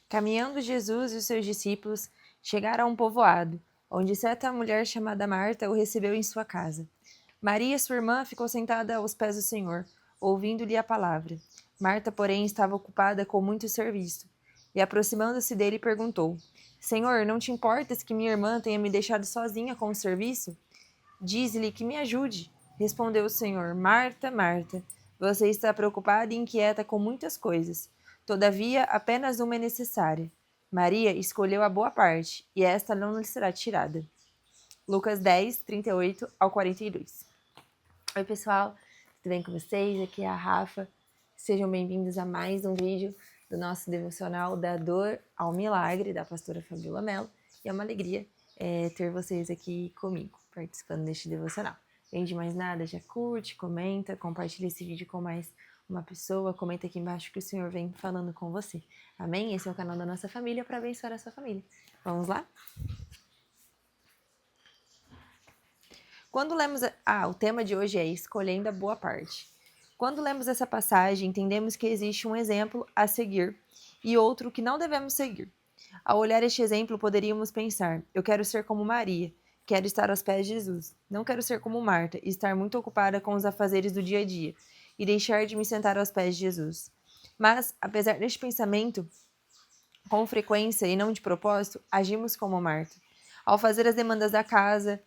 Caminhando Jesus e os seus discípulos chegaram a um povoado, onde certa mulher chamada Marta o recebeu em sua casa. Maria, sua irmã, ficou sentada aos pés do Senhor, ouvindo-lhe a palavra. Marta, porém, estava ocupada com muito serviço. E aproximando-se dele, perguntou: Senhor, não te importas que minha irmã tenha me deixado sozinha com o serviço? Dize-lhe que me ajude. Respondeu o Senhor: Marta, Marta, você está preocupada e inquieta com muitas coisas. Todavia, apenas uma é necessária. Maria escolheu a boa parte, e esta não lhe será tirada. Lucas 10, 38 ao 42. Oi, pessoal, tudo bem com vocês? Aqui é a Rafa. Sejam bem-vindos a mais um vídeo do nosso devocional da Dor ao Milagre, da pastora Fabiola Mello. E é uma alegria ter vocês aqui comigo, participando deste devocional. Antes de mais nada, já curte, comenta, compartilha esse vídeo com mais uma pessoa, comenta aqui embaixo que o Senhor vem falando com você. Amém? Esse é o canal da nossa família para abençoar a sua família. Vamos lá? Quando lemos o tema de hoje é escolhendo a boa parte. Quando lemos essa passagem, entendemos que existe um exemplo a seguir e outro que não devemos seguir. Ao olhar este exemplo, poderíamos pensar: eu quero ser como Maria, quero estar aos pés de Jesus. Não quero ser como Marta e estar muito ocupada com os afazeres do dia a dia e deixar de me sentar aos pés de Jesus. Mas, apesar deste pensamento, com frequência e não de propósito, agimos como Marta. Ao fazer as demandas da casa,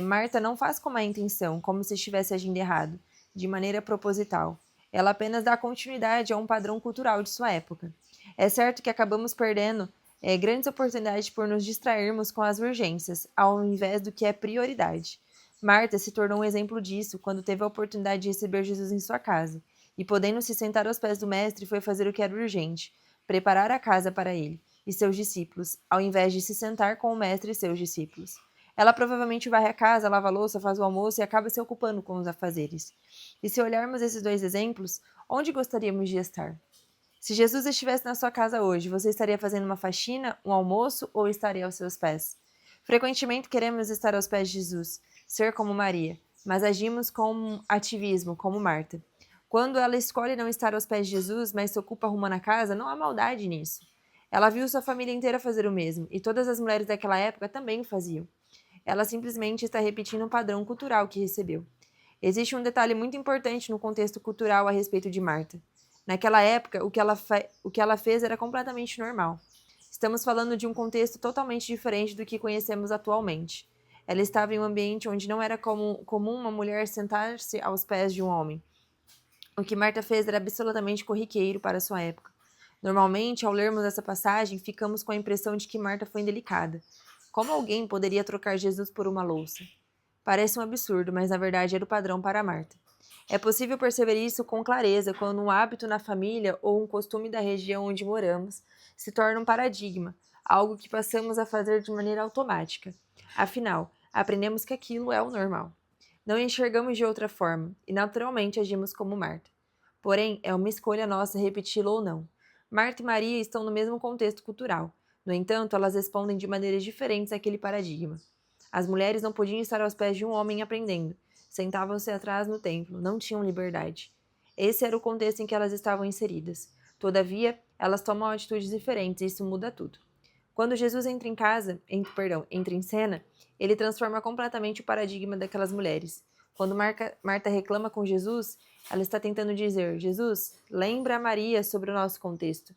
Marta não faz com má intenção, como se estivesse agindo errado, de maneira proposital. Ela apenas dá continuidade a um padrão cultural de sua época. É certo que acabamos perdendo grandes oportunidades por nos distrairmos com as urgências, ao invés do que é prioridade. Marta se tornou um exemplo disso quando teve a oportunidade de receber Jesus em sua casa, e podendo se sentar aos pés do mestre, foi fazer o que era urgente, preparar a casa para ele e seus discípulos, ao invés de se sentar com o mestre e seus discípulos. Ela provavelmente varre a casa, lava a louça, faz o almoço e acaba se ocupando com os afazeres. E se olharmos esses dois exemplos, onde gostaríamos de estar? Se Jesus estivesse na sua casa hoje, você estaria fazendo uma faxina, um almoço ou estaria aos seus pés? Frequentemente queremos estar aos pés de Jesus, ser como Maria, mas agimos com ativismo, como Marta. Quando ela escolhe não estar aos pés de Jesus, mas se ocupa arrumando a casa, não há maldade nisso. Ela viu sua família inteira fazer o mesmo, e todas as mulheres daquela época também o faziam. Ela simplesmente está repetindo um padrão cultural que recebeu. Existe um detalhe muito importante no contexto cultural a respeito de Marta. Naquela época, o que ela fez era completamente normal. Estamos falando de um contexto totalmente diferente do que conhecemos atualmente. Ela estava em um ambiente onde não era comum uma mulher sentar-se aos pés de um homem. O que Marta fez era absolutamente corriqueiro para sua época. Normalmente, ao lermos essa passagem, ficamos com a impressão de que Marta foi indelicada. Como alguém poderia trocar Jesus por uma louça? Parece um absurdo, mas na verdade era o padrão para Marta. É possível perceber isso com clareza quando um hábito na família ou um costume da região onde moramos se torna um paradigma, algo que passamos a fazer de maneira automática. Afinal, aprendemos que aquilo é o normal. Não enxergamos de outra forma e naturalmente agimos como Marta. Porém, é uma escolha nossa repeti-lo ou não. Marta e Maria estão no mesmo contexto cultural. No entanto, elas respondem de maneiras diferentes àquele paradigma. As mulheres não podiam estar aos pés de um homem aprendendo. Sentavam-se atrás no templo, não tinham liberdade. Esse era o contexto em que elas estavam inseridas. Todavia, elas tomam atitudes diferentes e isso muda tudo. Quando Jesus entra em cena, ele transforma completamente o paradigma daquelas mulheres. Quando Marta reclama com Jesus, ela está tentando dizer: Jesus, lembra a Maria sobre o nosso contexto.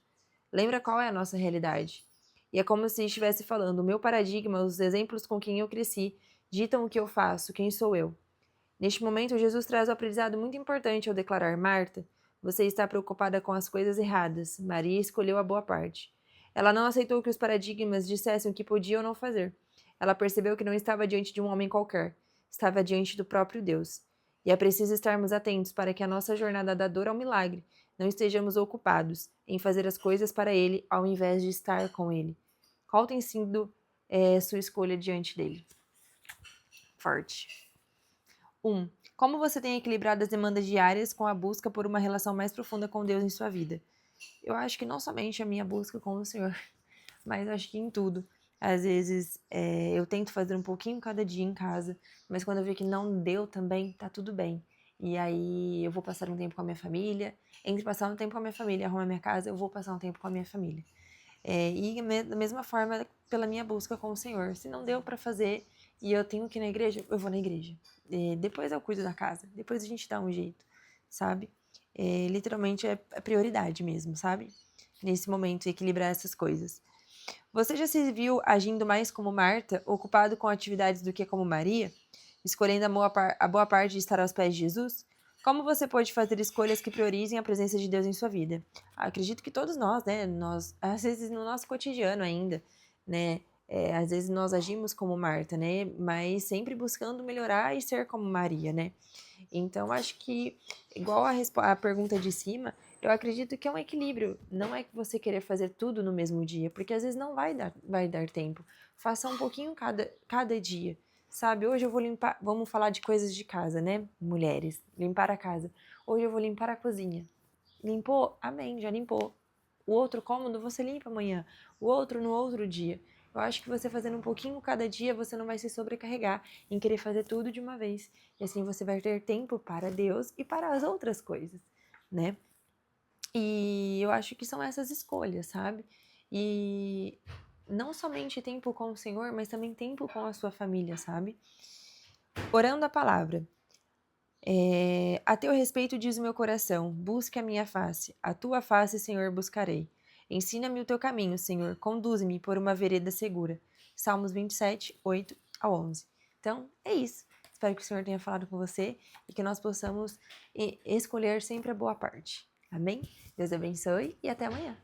Lembra qual é a nossa realidade. E é como se estivesse falando: o meu paradigma, os exemplos com quem eu cresci, ditam o que eu faço, quem sou eu. Neste momento, Jesus traz um aprendizado muito importante ao declarar: Marta, você está preocupada com as coisas erradas. Maria escolheu a boa parte. Ela não aceitou que os paradigmas dissessem o que podia ou não fazer. Ela percebeu que não estava diante de um homem qualquer, estava diante do próprio Deus. E é preciso estarmos atentos para que a nossa jornada da dor ao milagre não estejamos ocupados em fazer as coisas para Ele ao invés de estar com Ele. Qual tem sido sua escolha diante dele? Forte. 1. Como você tem equilibrado as demandas diárias com a busca por uma relação mais profunda com Deus em sua vida? Eu acho que não somente a minha busca com o Senhor, mas acho que em tudo. Às vezes eu tento fazer um pouquinho cada dia em casa, mas quando eu ver que não deu também, tá tudo bem. E aí eu vou passar um tempo com a minha família. Entre passar um tempo com a minha família e arrumar minha casa, eu vou passar um tempo com a minha família. Da mesma forma pela minha busca com o Senhor. Se não deu para fazer e eu tenho que ir na igreja, eu vou na igreja. Depois eu cuido da casa, depois a gente dá um jeito, sabe? Literalmente é prioridade mesmo, sabe? Nesse momento, equilibrar essas coisas. Você já se viu agindo mais como Marta, ocupado com atividades do que como Maria? Escolhendo a boa parte de estar aos pés de Jesus? Como você pode fazer escolhas que priorizem a presença de Deus em sua vida? Acredito que todos nós, né? Nós, às vezes no nosso cotidiano ainda, né? Às vezes nós agimos como Marta, né? Mas sempre buscando melhorar e ser como Maria, né? Então, acho que, igual a pergunta de cima, eu acredito que é um equilíbrio. Não é que você querer fazer tudo no mesmo dia, porque às vezes não vai dar tempo. Faça um pouquinho cada dia, sabe? Hoje eu vou limpar, vamos falar de coisas de casa, né? Mulheres, limpar a casa. Hoje eu vou limpar a cozinha. Limpou? Amém, já limpou. O outro cômodo você limpa amanhã, o outro no outro dia. Eu acho que você fazendo um pouquinho cada dia, você não vai se sobrecarregar em querer fazer tudo de uma vez. E assim você vai ter tempo para Deus e para as outras coisas, né? E eu acho que são essas escolhas, sabe? E não somente tempo com o Senhor, mas também tempo com a sua família, sabe? Orando a palavra. A teu respeito diz o meu coração, busque a minha face, a tua face, Senhor, buscarei. Ensina-me o teu caminho, Senhor, conduze-me por uma vereda segura. Salmos 27, 8 a 11. Então, é isso. Espero que o Senhor tenha falado com você e que nós possamos escolher sempre a boa parte. Amém? Deus abençoe e até amanhã.